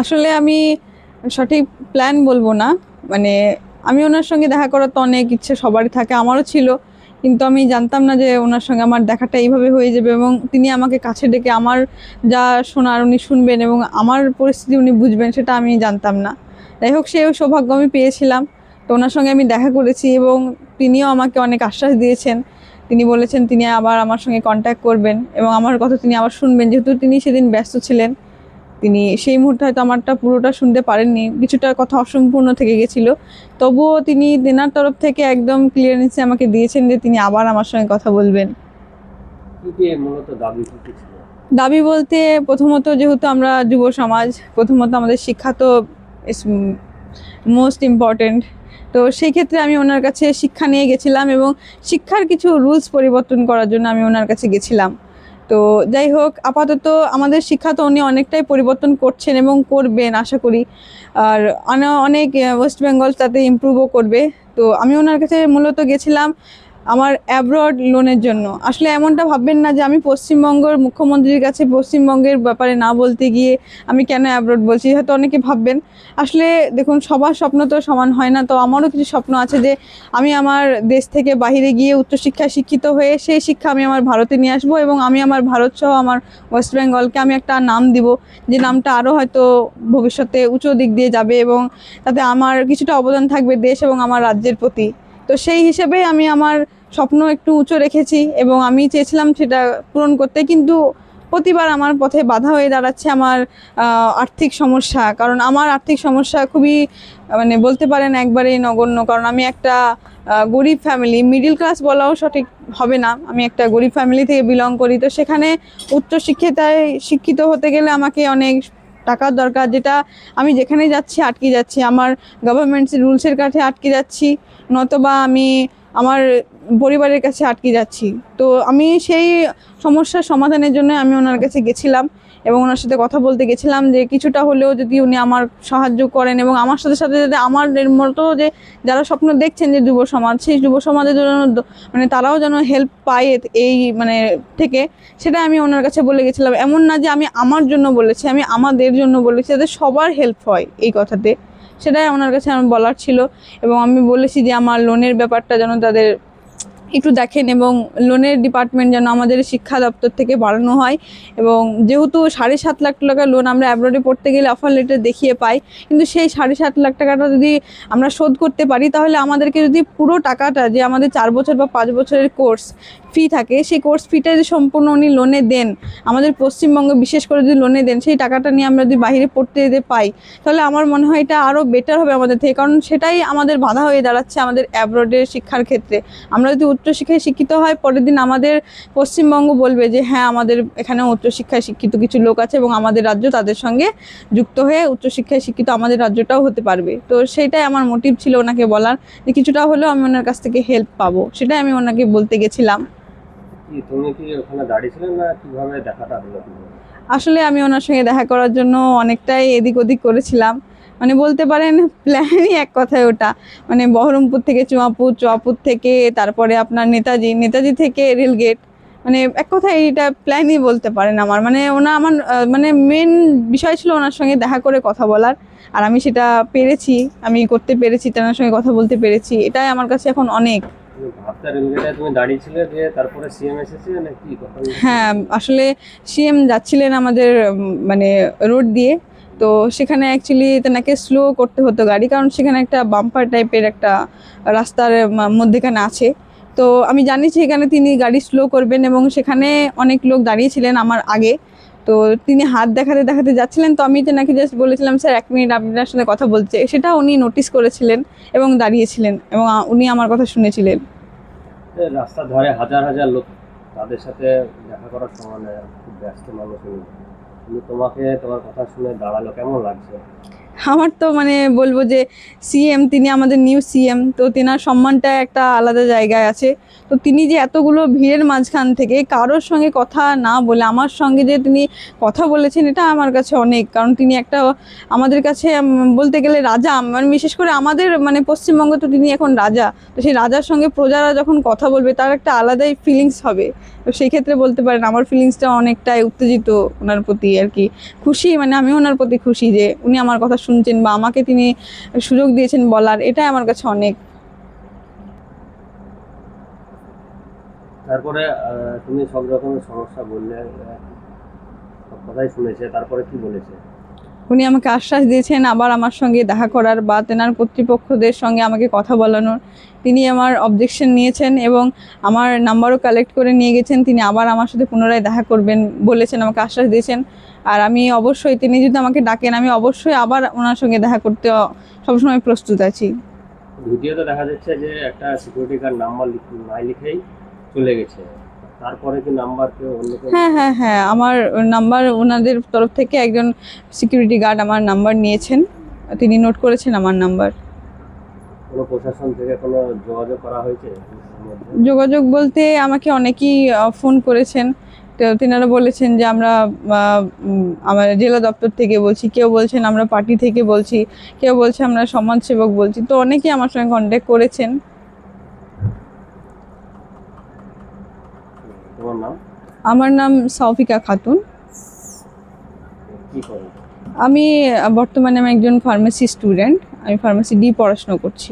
আসলে আমি সঠিক প্ল্যান বলবো না, মানে আমি ওনার সঙ্গে দেখা করার তো অনেক ইচ্ছে সবারই থাকে, আমারও ছিল। কিন্তু আমি জানতাম না যে ওনার সঙ্গে আমার দেখাটা এইভাবে হয়ে যাবে এবং তিনি আমাকে কাছে ডেকে আমার যা শোনার উনি শুনবেন এবং আমার পরিস্থিতি উনি বুঝবেন, সেটা আমি জানতাম না। যাই হোক, সেই সৌভাগ্য আমি পেয়েছিলাম। তো ওনার সঙ্গে আমি দেখা করেছি এবং তিনিও আমাকে অনেক আশ্বাস দিয়েছেন। তিনি বলেছেন তিনি আবার আমার সঙ্গে কন্ট্যাক্ট করবেন এবং আমার কথা তিনি আবার শুনবেন, যেহেতু তিনি সেদিন ব্যস্ত ছিলেন। তিনি সেই মুহূর্তে হয়তো আমারটা পুরোটা শুনতে পারেননি, কিছুটা কথা অসম্পূর্ণ থেকে গেছিল। তবুও তিনি তেনার তরফ থেকে একদম ক্লিয়ারেন্সে আমাকে দিয়েছেন যে তিনি আবার আমার সঙ্গে কথা বলবেন। মূলত দাবি কি ছিল? দাবি বলতে প্রথমত যেহেতু আমরা যুব সমাজ, প্রথমত আমাদের শিক্ষা তো মোস্ট ইম্পর্টেন্ট। তো সেই ক্ষেত্রে আমি ওনার কাছে শিক্ষা নিয়ে গেছিলাম এবং শিক্ষার কিছু রুলস পরিবর্তন করার জন্য আমি ওনার কাছে গেছিলাম। তো যাই হোক, আপাতত আমাদের শিক্ষা তো উনি অনেকটাই পরিবর্তন করছেন এবং করবেন আশা করি। আর অনেক ওয়েস্ট বেঙ্গল তাতে ইমপ্রুভও করবে। তো আমি ওনার কাছে মূলত গেছিলাম আমার অ্যাব্রড লোনের জন্য। আসলে এমনটা ভাববেন না যে আমি পশ্চিমবঙ্গের মুখ্যমন্ত্রীর কাছে পশ্চিমবঙ্গের ব্যাপারে না বলতে গিয়ে আমি কেন অ্যাব্রড বলছি, হয়তো অনেকে ভাববেন। আসলে দেখুন, সবার স্বপ্ন তো সমান হয় না। তো আমারও কিছু স্বপ্ন আছে যে আমি আমার দেশ থেকে বাইরে গিয়ে উচ্চশিক্ষায় শিক্ষিত হয়ে সেই শিক্ষা আমি আমার ভারতে নিয়ে আসবো এবং আমি আমার ভারত সহ আমার ওয়েস্ট বেঙ্গলকে আমি একটা নাম দিব, যে নামটা আরও হয়তো ভবিষ্যতে উঁচু দিক দিয়ে যাবে এবং তাতে আমার কিছুটা অবদান থাকবে দেশ এবং আমার রাজ্যের প্রতি। তো সেই হিসেবে আমি আমার স্বপ্ন একটু উঁচু রেখেছি এবং আমি চেয়েছিলাম সেটা পূরণ করতে, কিন্তু প্রতিবার আমার পথে বাধা হয়ে দাঁড়াচ্ছে আমার আর্থিক সমস্যা। কারণ আমার আর্থিক সমস্যা খুবই মানে বলতে পারেন একবারেই নগণ্য। কারণ আমি একটা গরিব ফ্যামিলি, মিডিল ক্লাস বলাও সঠিক হবে না, আমি একটা গরিব ফ্যামিলি থেকে বিলং করি। তো সেখানে উচ্চশিক্ষিতায় শিক্ষিত হতে গেলে আমাকে অনেক টাকার দরকার, যেটা আমি যেখানে যাচ্ছি আটকে যাচ্ছি, আমার গভর্নমেন্টস রুলসের কাছে আটকে যাচ্ছি, নতবা আমি আমার পরিবারের কাছে আটকে যাচ্ছি। তো আমি সেই সমস্যার সমাধানের জন্য আমি ওনার কাছে গেছিলাম এবং ওনার সাথে কথা বলতে গেছিলাম যে কিছুটা হলেও যদি উনি আমার সাহায্য করেন এবং আমার সাথে সাথে যাতে আমার মতো যে যারা স্বপ্ন দেখছেন যে যুব সমাজ, সেই যুব সমাজের জন্য মানে তারাও যেন হেল্প পায় এই মানে থেকে, সেটা আমি ওনার কাছে বলে গেছিলাম। এমন না যে আমি আমার জন্য বলেছি, আমি আমাদের জন্য বলেছি, যাতে সবার হেল্প হয় এই কথাতে, সেটাই ওনার কাছে আমার বলার ছিল। এবং আমি বলেছি যে আমার লোনের ব্যাপারটা যেন তাদের একটু দেখেন এবং লোনের ডিপার্টমেন্ট যেন আমাদের শিক্ষা দপ্তর থেকে বাড়ানো হয়। এবং যেহেতু 7.5 লাখ টাকা লোন আমরা অ্যাব্রডে পড়তে গেলে অফার লেটার দেখিয়ে পাই, কিন্তু সেই 7.5 লাখ টাকাটা যদি আমরা শোধ করতে পারি, তাহলে আমাদেরকে যদি পুরো টাকাটা, যে আমাদের 4 বছর বা 5 বছরের কোর্স ফি থাকে, সেই কোর্স ফিটা যদি সম্পূর্ণ উনি লোনে দেন, আমাদের পশ্চিমবঙ্গে বিশেষ করে যদি লোনে দেন, সেই টাকাটা নিয়ে আমরা যদি বাইরে পড়তে যেতে পাই, তাহলে আমার মনে হয় এটা আরও বেটার হবে আমাদের থেকে। কারণ সেটাই আমাদের বাধা হয়ে দাঁড়াচ্ছে আমাদের অ্যাব্রডের শিক্ষার ক্ষেত্রে। আমরা যদি উচ্চশিক্ষায় শিক্ষিত হয়, পরের দিন আমাদের পশ্চিমবঙ্গ বলবে যে হ্যাঁ, আমাদের এখানে উচ্চশিক্ষায় শিক্ষিত কিছু লোক আছে এবং আমাদের রাজ্য তাদের সঙ্গে যুক্ত হয়ে উচ্চশিক্ষায় শিক্ষিত আমাদের রাজ্যটাও হতে পারবে। তো সেটাই আমার মোটিভ ছিল ওনাকে বলার, যে কিছুটা হলেও আমি ওনার কাছ থেকে হেল্প পাবো, সেটাই আমি ওনাকে বলতে গেছিলাম। তুমি কি ওখানে দাঁড়িয়েছিলে না কিভাবে দেখাটা হলো? আসলে আমি ওনার সঙ্গে দেখা করার জন্য অনেকটাই এদিক ওদিক করেছিলাম, মানে বলতে পারেন প্ল্যানই এক কথায় ওটা। মানে বহরমপুর থেকে চুয়াপুর, চুয়াপুর থেকে তারপরে আপনার নেতাজি, নেতাজি থেকে রেলগেট, মানে এক কথায় এটা প্ল্যানই বলতে পারেন আমার। মানে আমার মানে মেন বিষয় ছিল ওনার সঙ্গে দেখা করে কথা বলার, আর আমি সেটা পেরেছি, আমি করতে পেরেছি, ওনার সঙ্গে কথা বলতে পেরেছি, এটাই আমার কাছে এখন অনেক। ভাবতা রেলগেটে তুমি দাঁড়িয়েছিলে, দিয়ে তারপরে সিএম এসেছে নাকি কথা হ্যাঁ, আসলে সিএম যাচ্ছিলেন আমাদের মানে রোড দিয়ে। তো সেখানে অ্যাকচুয়ালি তেনাকে স্লো করতে হতো গাড়ি, কারণ সেখানে একটা বাম্পার টাইপের একটা রাস্তার মধ্যেখানে আছে। তো আমি জানি যে এখানে তিনি গাড়ি স্লো করবেন এবং সেখানে অনেক লোক দাঁড়িয়েছিলেন আমার আগে। তো তিনি হাত দেখাতে দেখাতে যাচ্ছিলেন, তো আমি তেনাকে জাস্ট বলেছিলাম স্যার 1 মিনিট আপনার সাথে কথা বলছে, সেটা উনি নোটিস করেছিলেন এবং দাঁড়িয়েছিলেন এবং উনি আমার কথা শুনেছিলেন। রাস্তার ধারে হাজার হাজার লোক, তাদের সাথে দেখা করার সময় নেই, খুব ব্যস্ত মানুষ উনি। কিন্তু তোমাকে তোমার কথা শুনে দাঁড়ালো, কেমন লাগছে? আমার তো মানে বলবো যে সিএম, তিনি আমাদের নিউ সিএম, তো তেনার সম্মানটা একটা আলাদা জায়গায় আছে। তো তিনি যে এতগুলো ভিড়ের মাঝখান থেকে কারোর সঙ্গে কথা না বলে আমার সঙ্গে যে তিনি কথা বলেছেন, এটা আমার কাছে অনেক। কারণ তিনি একটা আমাদের কাছে বলতে গেলে রাজা, মানে বিশেষ করে আমাদের মানে পশ্চিমবঙ্গ, তো তিনি এখন রাজা। তো সেই রাজার সঙ্গে প্রজারা যখন কথা বলবে তার একটা আলাদাই ফিলিংস হবে। তো সেই ক্ষেত্রে বলতে পারেন আমার ফিলিংসটা অনেকটাই উত্তেজিত ওনার প্রতি আর কি। খুশি, মানে আমি ওনার প্রতি খুশি যে উনি আমার কথা শুনছেন বা আমাকে তিনি সুযোগ দিয়েছেন বলার, এটাই আমার কাছে অনেক। তারপরে তুমি সব রকমের সমস্যা বললে, সব কথাই শুনেছে, তারপরে কি বলেছে? উনি আমাকে আশ্বাস দিয়েছেন আবার আমার সঙ্গে দেখা করার বা তেনার কর্তৃপক্ষদের সঙ্গে আমাকে কথা বলানোর। তিনি আমার অবজেকশন নিয়েছেন এবং আমার নাম্বারও কালেক্ট করে নিয়ে গেছেন। তিনি আবার আমার সাথে পুনরায় দেখা করবেন বলেছেন, আমাকে আশ্বাস দিয়েছেন। আর আমি অবশ্যই, তিনি যদি আমাকে ডাকেন, আমি অবশ্যই আবার ওনার সঙ্গে দেখা করতে সবসময় প্রস্তুত আছি। ভিডিওতে দেখা যাচ্ছে যে একটা সিকিউরিটি গার্ড নাম্বার না লিখেই চলে গেছে, তারপরে কি নাম্বার কেউ অন্য কেউ? হ্যাঁ হ্যাঁ হ্যাঁ, আমার নাম্বার ওনাদের তরফ থেকে একজন সিকিউরিটি গার্ড আমার নাম্বার নিয়েছেন, তিনি নোট করেছেন আমার নাম্বার। কোনো প্রশাসন থেকে কোনো যোগাযোগ করা হয়েছে এর মধ্যে? যোগাযোগ বলতে আমাকে অনেকেই ফোন করেছেন। তো তেনারা বলেছেন যে আমরা আমার জেলা দপ্তর থেকে বলছি, কেউ বলছেন আমরা পার্টি থেকে বলছি, কেউ বলছে আমরা সমাজসেবক বলছি। তো অনেকেই আমার সঙ্গে কন্ট্যাক্ট করেছেন। তোমার নাম? আমার নাম সৌফিকা খাতুন। কি করো? আমি বর্তমানে আমি একজন ফার্মেসি স্টুডেন্ট, আমি ফার্মেসি ডি পড়াশোনা করছি।